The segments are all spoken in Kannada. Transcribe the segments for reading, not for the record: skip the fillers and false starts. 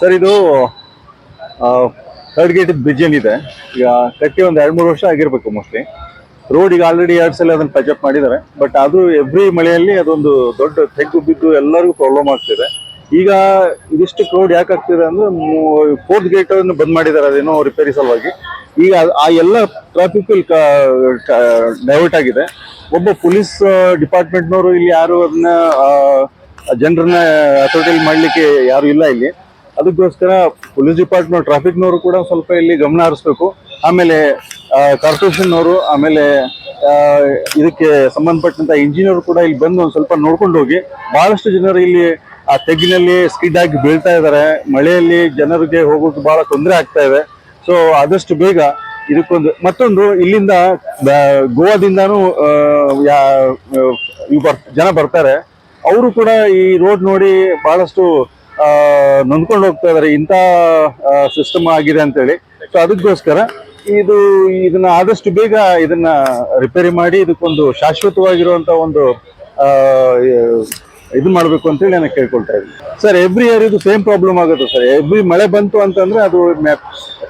ಸರ್ ಇದು ಥರ್ಡ್ ಗೇಟ್ ಬ್ರಿಡ್ಜ್ ಏನಿದೆ ಈಗ ಕಟ್ಟಿ ಒಂದು 2-3 ವರ್ಷ ಆಗಿರ್ಬೇಕು ಮೋಸ್ಟ್ಲಿ. ರೋಡ್ ಈಗ ಆಲ್ರೆಡಿ 2 ಸಲ ಅದನ್ನ ಟಚ್ ಅಪ್ ಮಾಡಿದ್ದಾರೆ. ಬಟ್ ಅದು ಎವ್ರಿ ಮಳೆಯಲ್ಲಿ ಅದೊಂದು ದೊಡ್ಡ ತೆಗ್ಗು ಬಿದ್ದು ಎಲ್ಲರಿಗೂ ಪ್ರಾಬ್ಲಮ್ ಆಗ್ತಿದೆ. ಈಗ ಇದಿಷ್ಟು ಕ್ರೌಡ್ ಯಾಕೆ ಆಗ್ತಿದೆ ಅಂದ್ರೆ 4th ಗೇಟ್ ಅನ್ನು ಬಂದ್ ಮಾಡಿದ್ದಾರೆ, ಅದೇನೋ ರಿಪೇರಿ ಸಲುವಾಗಿ. ಈಗ ಆ ಎಲ್ಲ ಟ್ರಾಫಿಕ್ ಡೈವರ್ಟ್ ಆಗಿದೆ. ಒಬ್ಬ ಪೊಲೀಸ್ ಡಿಪಾರ್ಟ್ಮೆಂಟ್ನವರು ಇಲ್ಲಿ ಯಾರು ಅದನ್ನ ಜನರನ್ನ ಅಥೋರಿಟಿ ಮಾಡ್ಲಿಕ್ಕೆ ಯಾರು ಇಲ್ಲ ಇಲ್ಲಿ. ಅದಕ್ಕೋಸ್ಕರ ಪೊಲೀಸ್ ಡಿಪಾರ್ಟ್ಮೆಂಟ್ ಟ್ರಾಫಿಕ್ನವರು ಕೂಡ ಸ್ವಲ್ಪ ಇಲ್ಲಿ ಗಮನ ಹರಿಸ್ಬೇಕು. ಆಮೇಲೆ ಕಾರ್ಪೊರೇಷನ್ನವರು, ಆಮೇಲೆ ಇದಕ್ಕೆ ಸಂಬಂಧಪಟ್ಟಂತ ಇಂಜಿನಿಯರ್ ಕೂಡ ಇಲ್ಲಿ ಬಂದು ಒಂದು ಸ್ವಲ್ಪ ನೋಡ್ಕೊಂಡು ಹೋಗಿ. ಬಹಳಷ್ಟು ಜನರು ಇಲ್ಲಿ ಆ ತೆಗ್ಗಿನಲ್ಲಿ ಸ್ಕಿಡ್ ಆಗಿ ಬೀಳ್ತಾ ಇದ್ದಾರೆ. ಮಳೆಯಲ್ಲಿ ಜನರಿಗೆ ಹೋಗೋಕೆ ಬಹಳ ತೊಂದರೆ ಆಗ್ತಾ ಇದೆ. ಸೊ ಆದಷ್ಟು ಬೇಗ ಇದಕ್ಕೊಂದು ಮತ್ತೊಂದು ಇಲ್ಲಿಂದ ಗೋವಾದಿಂದಾನು ಜನ ಬರ್ತಾರೆ. ಅವರು ಕೂಡ ಈ ರೋಡ್ ನೋಡಿ ಬಹಳಷ್ಟು ನೊಂದ್ಕೊಂಡು ಹೋಗ್ತಾ ಇದಾರೆ, ಇಂಥ ಸಿಸ್ಟಮ್ ಆಗಿದೆ ಅಂತೇಳಿ. ಸೊ ಅದಕ್ಕೋಸ್ಕರ ಇದನ್ನ ಆದಷ್ಟು ಬೇಗ ಇದನ್ನ ರಿಪೇರಿ ಮಾಡಿ ಇದಕ್ಕೊಂದು ಶಾಶ್ವತವಾಗಿರುವಂತ ಒಂದು ಇದು ಮಾಡ್ಬೇಕು ಅಂತೇಳಿ ನಾನು ಕೇಳ್ಕೊಳ್ತಾ ಇದ್ದೀನಿ. ಸರ್ ಎವ್ರಿ ಇಯರ್ ಇದು ಸೇಮ್ ಪ್ರಾಬ್ಲಮ್ ಆಗುತ್ತೆ ಸರ್. ಎವ್ರಿ ಮಳೆ ಬಂತು ಅಂತಂದ್ರೆ ಅದು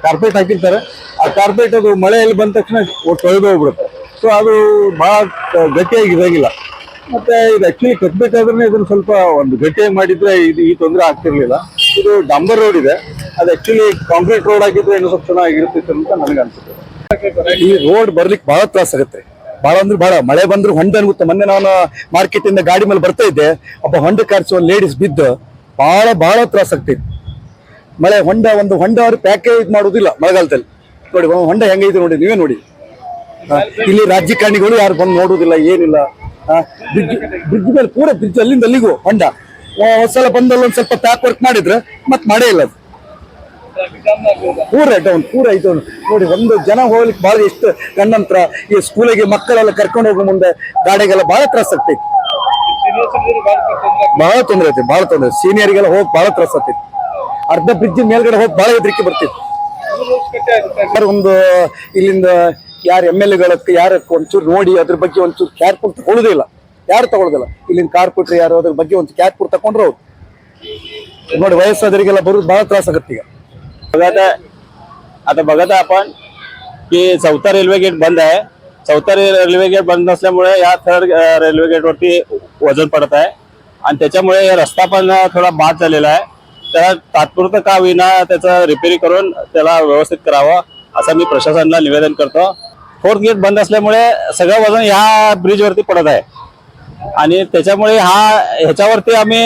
ಕಾರ್ಪೆಟ್ ಹಾಕಿರ್ತಾರೆ, ಆ ಕಾರ್ಪೆಟ್ ಅದು ಮಳೆಯಲ್ಲಿ ಬಂದ ತಕ್ಷಣ ತೊಳೆದು ಹೋಗ್ಬಿಡುತ್ತೆ. ಸೊ ಅದು ಬಹಳ ಗಟ್ಟಿಯಾಗಿ ಇರಂಗಿಲ್ಲ. ಮತ್ತೆ ಇದು ಆಕ್ಚುಲಿ ಕಟ್ಬೇಕಾದ್ರೆ ಇದನ್ನ ಸ್ವಲ್ಪ ಒಂದು ಗಟ್ಟಿಯಾಗಿ ಮಾಡಿದ್ರೆ ಈ ತೊಂದರೆ ಆಗ್ತಿರ್ಲಿಲ್ಲ. ಇದು ಡಂಬರ್ ರೋಡ್ ಇದೆ, ಅದು ಆಕ್ಚುಲಿ ಕಾಂಕ್ರೀಟ್ ರೋಡ್ ಆಗಿದ್ರೆ ಇನ್ನೂ ಸ್ವಲ್ಪ ಚೆನ್ನಾಗಿರ್ತಿತ್ತು ಅಂತ ನನಗೆ ಅನ್ಸುತ್ತೆ. ಈ ರೋಡ್ ಬರ್ಲಿಕ್ಕೆ ಬಹಳ ತ್ರಾಸ ಆಗುತ್ತೆ. ಬಹಳ ಅಂದ್ರೆ ಬಹಳ ಮಳೆ ಬಂದ್ರು ಹೊಂಡ ಅನ್ಗುತ್ತೆ. ಮೊನ್ನೆ ನಾನು ಮಾರ್ಕೆಟ್ ಇಂದ ಗಾಡಿ ಮೇಲೆ ಬರ್ತಾ ಇದ್ದೆ, ಒಬ್ಬ ಹೊಂಡ ಕಾರ್ಸುವ ಲೇಡೀಸ್ ಬಿದ್ದು ಬಹಳ ತ್ರಾಸ ಆಗ್ತಿತ್ತು. ಮಳೆ ಒಂದು ಹೊಂಡ ಅವ್ರು ಪ್ಯಾಕೇಜ್ ಮಾಡುವುದಿಲ್ಲ ಮಳೆಗಾಲದಲ್ಲಿ. ನೋಡಿ ಹೊಂಡ ಹೆಂಗೈತೆ ನೋಡಿ, ನೀವೇ ನೋಡಿ. ಇಲ್ಲಿ ರಾಜಕಾರಣಿಗಳು ಯಾರು ಬಂದು ನೋಡುವುದಿಲ್ಲ, ಏನಿಲ್ಲ. ಬ್ರಿಡ್ಜ್ ಮೇಲೆ ಪೂರ ಬ್ರಿಡ್ಜ್ ಅಲ್ಲಿಂದ ಅಲ್ಲಿಗೂ ಹೊಂಡ. ಒಂದ್ಸಲ ಬಂದಲ್ಲಿ ಒಂದ್ ಸ್ವಲ್ಪ ಪ್ಯಾಕ್ ವರ್ಕ್ ಮಾಡಿದ್ರೆ ಮತ್ತೆ ಮಾಡೇ ಇಲ್ಲ, ಅದು ಪೂರ ಐತೆ ನೋಡಿ. ಒಂದು ಜನ ಹೋಗ್ಲಿಕ್ಕೆ ಬಹಳ ಎಷ್ಟು ಗಂಡಂತ್ರ ಈ ಸ್ಕೂಲಿಗೆ ಮಕ್ಕಳೆಲ್ಲ ಕರ್ಕೊಂಡು ಹೋಗೋ ಮುಂದೆ ಗಾಡಿಗೆಲ್ಲ ಬಹಳ ತ್ರಾಸ ಆಗ್ತೈತಿ. ಬಹಳ ತೊಂದರೆ ಸೀನಿಯರ್ಗೆಲ್ಲ ಹೋಗಿ ಬಹಳ ತ್ರಾಸ ಆಗ್ತೈತಿ. ಅರ್ಧ ಬ್ರಿಡ್ಜ್ ಮೇಲ್ಗಡೆ ಹೋಗಿ ಬಹಳ ಹೆದರಿಕೆ ಬರ್ತಿತ್ತು. ಒಂದು ಇಲ್ಲಿಂದ ಯಾರು MLA ಯಾರಕ್ಕೆ ಒಂಚೂರು ನೋಡಿ ಅದ್ರ ಬಗ್ಗೆ ಒಂಚೂರು ಕ್ಯಾರ್ಪುರ್ ತಗೊಳ್ಳೋದೇ ಇಲ್ಲ, ಯಾರು ತಗೊಳ್ಳೋದಿಲ್ಲ. ಇಲ್ಲಿಂದ ಕಾರ್ಪೊರೇಟರ್ ಯಾರು ಅದ್ರ ಬಗ್ಗೆ ಒಂದು ಕ್ಯಾರ್ಪುರ್ ತಕೊಂಡ್ರು ಅವ್ರು ನೋಡಿ ವಯಸ್ಸಾದವರಿಗೆಲ್ಲ ಬರೋದು ಬಹಳ ತ್ರಾಸ ಆಗತ್ತೆ. ಈಗ आता बघत आहे आपण की 4था रेल्वे गेट बंद आहे. 4था रेल्वे गेट बंद नसल्यामुळे या 3rd रेल्वे गेट वरती वजन पडत आहे आणि त्याच्यामुळे रस्ता पण थोडा बाद झालेला आहे. त्याला तात्पुरतं का होईना त्याचं रिपेअरिंग करून त्याला व्यवस्थित करावं असं मी प्रशासनाला निवेदन करतो. 4th गेट बंद असल्यामुळे सगळं वजन ह्या ब्रिज वरती पडत आहे आणि त्याच्यामुळे ह्याच्यावरती आम्ही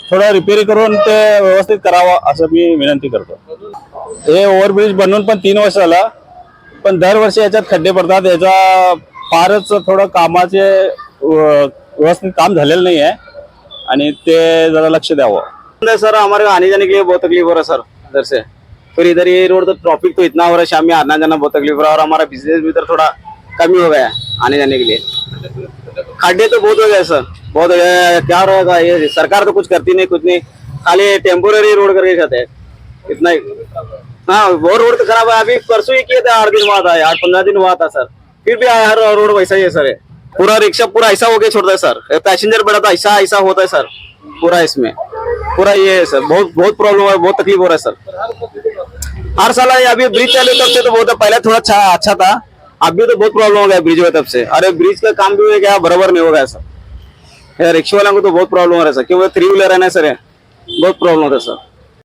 थोडं रिपेअरिंग करून ते व्यवस्थित करावं असं मी विनंती करतो. हे ओव्हरब्रिज बनवून पण 3 वर्ष झालं, पण दरवर्षी याच्यात खड्डे पडतात. याचा फारच थोडं कामाचे व्यवस्थित काम झालेलं नाही आहे आणि ते जरा लक्ष द्यावं. सर हमारे आने जाने के लिए बहुत तकलीफ हो रहा है सर इधर से. फिर इधर ये रोड तो ट्रैफिक तो इतना हो रहा है, शाम में आना जाना बहुत तकलीफ हो रहा है और हमारा बिजनेस भी इधर थोड़ा कमी हो गया है आने जाने के लिए. खड्डे तो बहुत हो गए सर, बहुत हो गया. क्या रहेगा ये, सरकार तो कुछ करती नहीं, कुछ नहीं, खाली टेम्पोररी रोड करके जाते हैं इतना ही. हाँ वो रोड तो खराब है. अभी परसों ही किए थे, 8 दिन हुआ था, 8-15 दिन हुआ था सर. फिर भी हर रोड वैसा ही है सर. पूरा रिक्शा पूरा ऐसा हो गया छोड़ता है सर. पैसेंजर बढ़ा था ऐसा होता है सर. पूरा इसमें पूरा ये है सर. बहुत प्रॉब्लम है, बहुत तकलीफ हो रहा है सर. हर साल अभी ब्रिज चालू तब से तो बहुत पहले थोड़ा अच्छा था, अभी तो बहुत प्रॉब्लम हो गया ब्रिज में तब से. अरे ब्रिज का काम भी हो गया, बराबर नहीं हो गया सर. रिक्शा वालों को तो बहुत प्रॉब्लम हो रहा है सर, क्योंकि 3 व्हीलर है ना सर, बहुत प्रॉब्लम होता है सर.